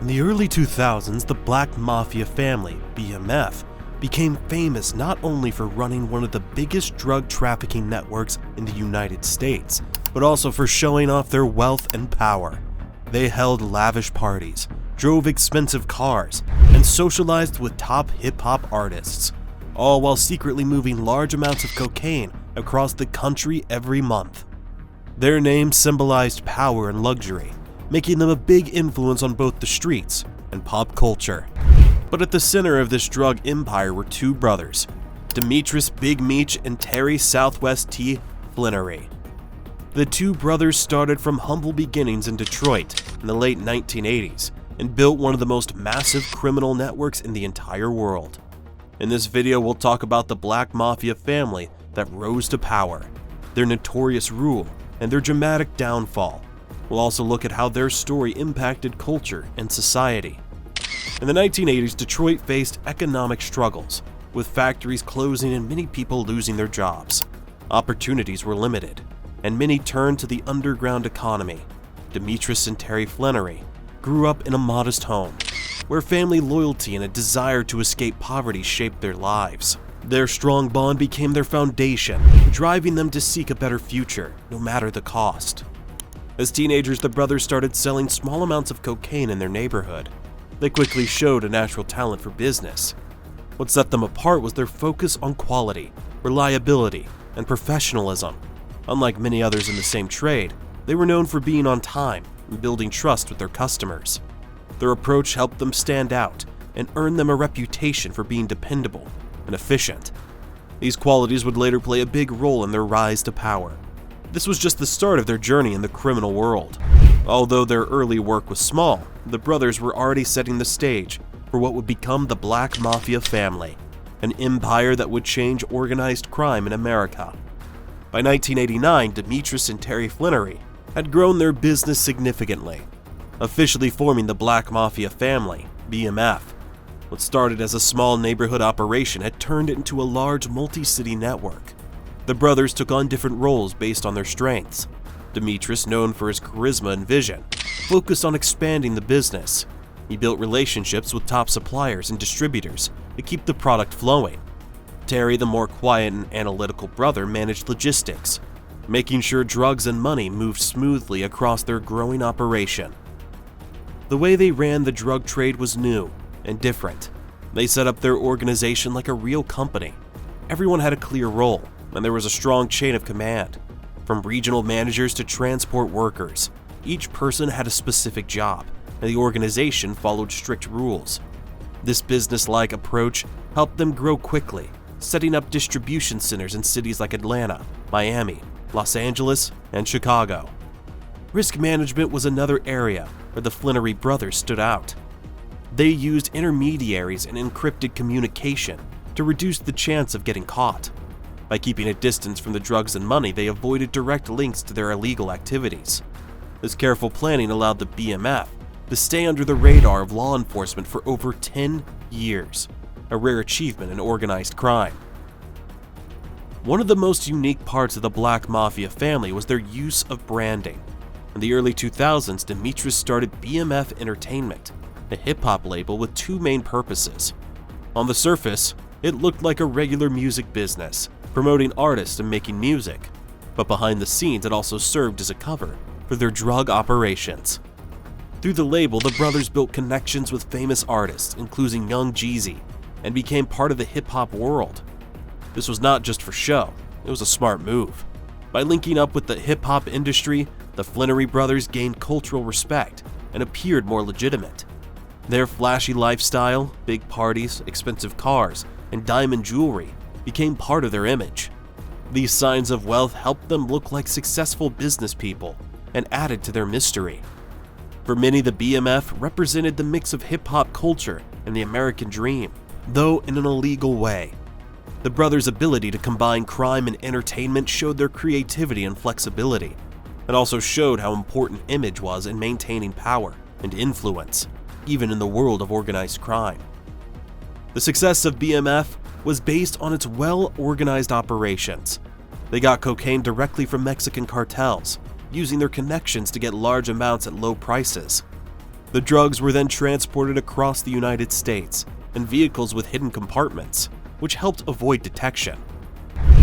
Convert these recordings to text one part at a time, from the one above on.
In the early 2000s, the Black Mafia family, BMF, became famous not only for running one of the biggest drug trafficking networks in the United States, but also for showing off their wealth and power. They held lavish parties, drove expensive cars, and socialized with top hip-hop artists, all while secretly moving large amounts of cocaine across the country every month. Their name symbolized power and luxury, making them a big influence on both the streets and pop culture. But at the center of this drug empire were two brothers, Demetrius Big Meech and Terry Southwest T. Flenory. The two brothers started from humble beginnings in Detroit in the late 1980s and built one of the most massive criminal networks in the entire world. In this video, we'll talk about the Black Mafia family that rose to power, their notorious rule, and their dramatic downfall. We'll also look at how their story impacted culture and society. In the 1980s, Detroit faced economic struggles, with factories closing and many people losing their jobs. Opportunities were limited, and many turned to the underground economy. Demetrius and Terry Flenory grew up in a modest home, where family loyalty and a desire to escape poverty shaped their lives. Their strong bond became their foundation, driving them to seek a better future, no matter the cost. As teenagers, the brothers started selling small amounts of cocaine in their neighborhood. They quickly showed a natural talent for business. What set them apart was their focus on quality, reliability, and professionalism. Unlike many others in the same trade, they were known for being on time and building trust with their customers. Their approach helped them stand out and earn them a reputation for being dependable and efficient. These qualities would later play a big role in their rise to power. This was just the start of their journey in the criminal world. Although their early work was small, the brothers were already setting the stage for what would become the Black Mafia family, an empire that would change organized crime in America. By 1989, Demetrius and Terry Flenory had grown their business significantly, officially forming the Black Mafia family, BMF. What started as a small neighborhood operation had turned into a large multi-city network. The brothers took on different roles based on their strengths. Demetrius, known for his charisma and vision, focused on expanding the business. He built relationships with top suppliers and distributors to keep the product flowing. Terry, the more quiet and analytical brother, managed logistics, making sure drugs and money moved smoothly across their growing operation. The way they ran the drug trade was new and different. They set up their organization like a real company. Everyone had a clear role, and there was a strong chain of command. From regional managers to transport workers, each person had a specific job, and the organization followed strict rules. This business-like approach helped them grow quickly, setting up distribution centers in cities like Atlanta, Miami, Los Angeles, and Chicago. Risk management was another area where the Flenory brothers stood out. They used intermediaries and encrypted communication to reduce the chance of getting caught. By keeping a distance from the drugs and money, they avoided direct links to their illegal activities. This careful planning allowed the BMF to stay under the radar of law enforcement for over 10 years, a rare achievement in organized crime. One of the most unique parts of the Black Mafia family was their use of branding. In the early 2000s, Demetrius started BMF Entertainment, a hip-hop label with two main purposes. On the surface, it looked like a regular music business, promoting artists and making music, but behind the scenes it also served as a cover for their drug operations. Through the label, the brothers built connections with famous artists, including Young Jeezy, and became part of the hip-hop world. This was not just for show, it was a smart move. By linking up with the hip-hop industry, the Flenory brothers gained cultural respect and appeared more legitimate. Their flashy lifestyle, big parties, expensive cars, and diamond jewelry became part of their image. These signs of wealth helped them look like successful business people and added to their mystery. For many, the BMF represented the mix of hip-hop culture and the American dream, though in an illegal way. The brothers' ability to combine crime and entertainment showed their creativity and flexibility. It also showed how important image was in maintaining power and influence, even in the world of organized crime. The success of BMF was based on its well-organized operations. They got cocaine directly from Mexican cartels, using their connections to get large amounts at low prices. The drugs were then transported across the United States in vehicles with hidden compartments, which helped avoid detection.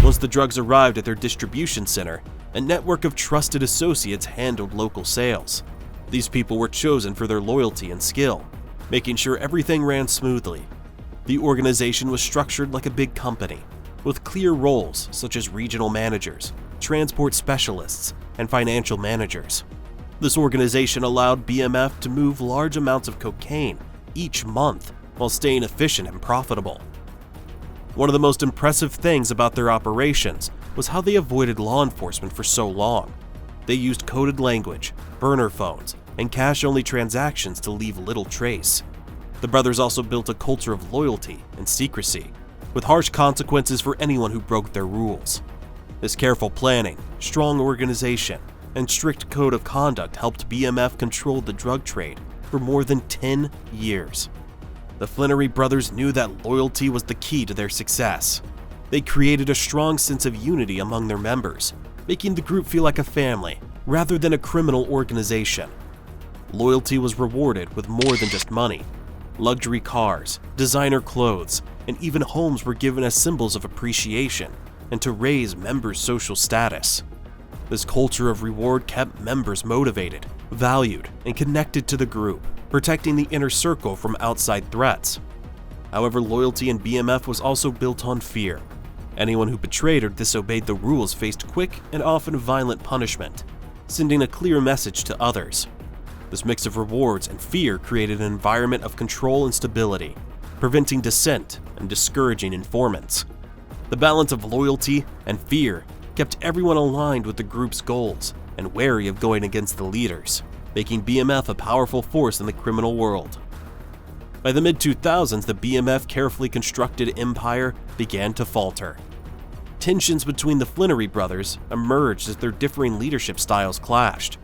Once the drugs arrived at their distribution center, a network of trusted associates handled local sales. These people were chosen for their loyalty and skill, making sure everything ran smoothly. The organization was structured like a big company, with clear roles such as regional managers, transport specialists, and financial managers. This organization allowed BMF to move large amounts of cocaine each month while staying efficient and profitable. One of the most impressive things about their operations was how they avoided law enforcement for so long. They used coded language, burner phones, and cash-only transactions to leave little trace. The brothers also built a culture of loyalty and secrecy, with harsh consequences for anyone who broke their rules. This careful planning, strong organization, and strict code of conduct helped BMF control the drug trade for more than 10 years. The Flenory brothers knew that loyalty was the key to their success. They created a strong sense of unity among their members, making the group feel like a family rather than a criminal organization. Loyalty was rewarded with more than just money. Luxury cars, designer clothes, and even homes were given as symbols of appreciation and to raise members' social status. This culture of reward kept members motivated, valued, and connected to the group, protecting the inner circle from outside threats. However, loyalty in BMF was also built on fear. Anyone who betrayed or disobeyed the rules faced quick and often violent punishment, sending a clear message to others. This mix of rewards and fear created an environment of control and stability, preventing dissent and discouraging informants. The balance of loyalty and fear kept everyone aligned with the group's goals and wary of going against the leaders, making BMF a powerful force in the criminal world. By the mid-2000s, the BMF carefully constructed empire began to falter. Tensions between the Flenory brothers emerged as their differing leadership styles clashed.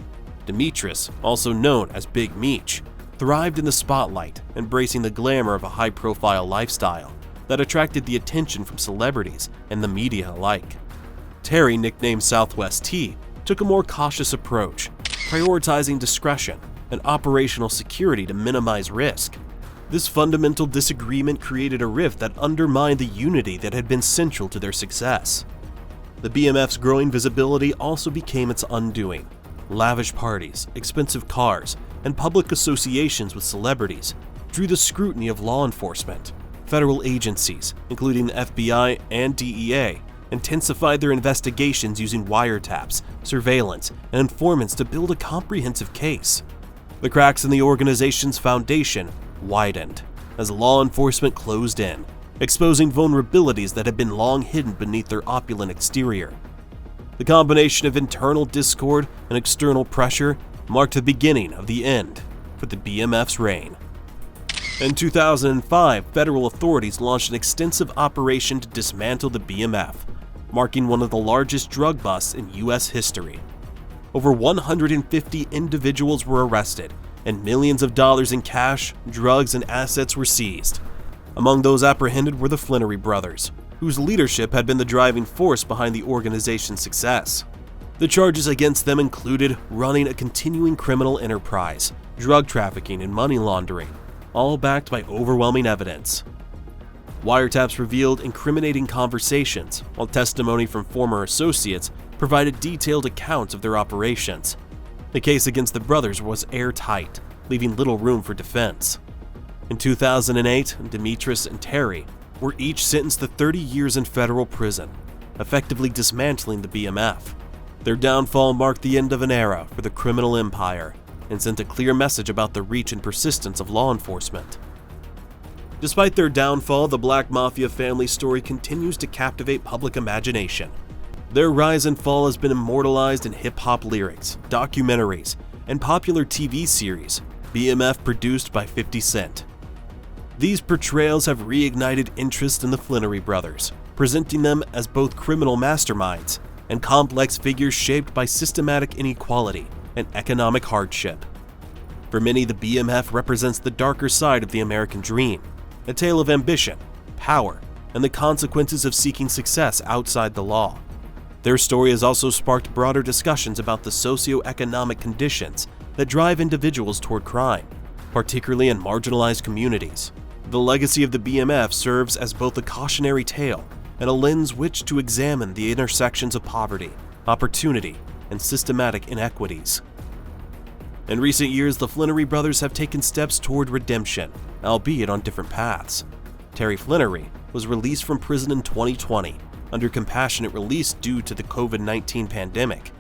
Demetrius, also known as Big Meech, thrived in the spotlight, embracing the glamour of a high-profile lifestyle that attracted the attention from celebrities and the media alike. Terry, nicknamed Southwest T, took a more cautious approach, prioritizing discretion and operational security to minimize risk. This fundamental disagreement created a rift that undermined the unity that had been central to their success. The BMF's growing visibility also became its undoing. Lavish parties, expensive cars, and public associations with celebrities drew the scrutiny of law enforcement. Federal agencies, including the FBI and DEA, intensified their investigations using wiretaps, surveillance, and informants to build a comprehensive case. The cracks in the organization's foundation widened as law enforcement closed in, exposing vulnerabilities that had been long hidden beneath their opulent exterior. The combination of internal discord and external pressure marked the beginning of the end for the BMF's reign. In 2005, federal authorities launched an extensive operation to dismantle the BMF, marking one of the largest drug busts in U.S. history. Over 150 individuals were arrested, and millions of dollars in cash, drugs, and assets were seized. Among those apprehended were the Flenory brothers, whose leadership had been the driving force behind the organization's success. The charges against them included running a continuing criminal enterprise, drug trafficking, and money laundering, all backed by overwhelming evidence. Wiretaps revealed incriminating conversations, while testimony from former associates provided detailed accounts of their operations. The case against the brothers was airtight, leaving little room for defense. In 2008, Demetrius and Terry were each sentenced to 30 years in federal prison, effectively dismantling the BMF. Their downfall marked the end of an era for the criminal empire and sent a clear message about the reach and persistence of law enforcement. Despite their downfall, the Black Mafia family story continues to captivate public imagination. Their rise and fall has been immortalized in hip-hop lyrics, documentaries, and popular TV series, BMF produced by 50 Cent. These portrayals have reignited interest in the Flenory brothers, presenting them as both criminal masterminds and complex figures shaped by systematic inequality and economic hardship. For many, the BMF represents the darker side of the American dream, a tale of ambition, power, and the consequences of seeking success outside the law. Their story has also sparked broader discussions about the socio-economic conditions that drive individuals toward crime, particularly in marginalized communities. The legacy of the BMF serves as both a cautionary tale and a lens which to examine the intersections of poverty, opportunity, and systematic inequities. In recent years, the Flenory brothers have taken steps toward redemption, albeit on different paths. Terry Flenory was released from prison in 2020 under compassionate release due to the COVID-19 pandemic.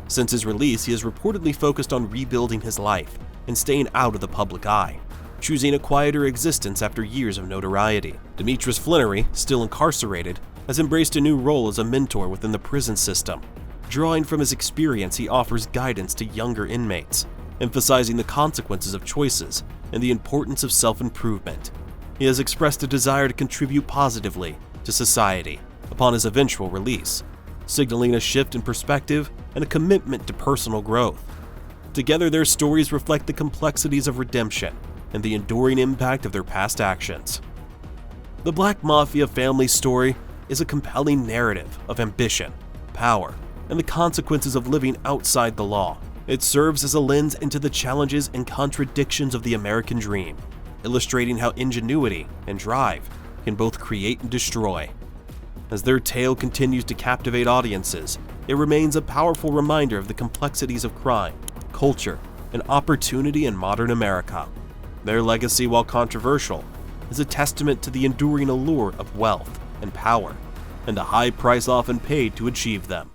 Since his release, he has reportedly focused on rebuilding his life and staying out of the public eye, choosing a quieter existence after years of notoriety. Demetrius Flenory, still incarcerated, has embraced a new role as a mentor within the prison system. Drawing from his experience, he offers guidance to younger inmates, emphasizing the consequences of choices and the importance of self-improvement. He has expressed a desire to contribute positively to society upon his eventual release, signaling a shift in perspective and a commitment to personal growth. Together, their stories reflect the complexities of redemption and the enduring impact of their past actions. The Black Mafia family story is a compelling narrative of ambition, power, and the consequences of living outside the law. It serves as a lens into the challenges and contradictions of the American dream, illustrating how ingenuity and drive can both create and destroy. As their tale continues to captivate audiences, it remains a powerful reminder of the complexities of crime, culture, and opportunity in modern America. Their legacy, while controversial, is a testament to the enduring allure of wealth and power, and the high price often paid to achieve them.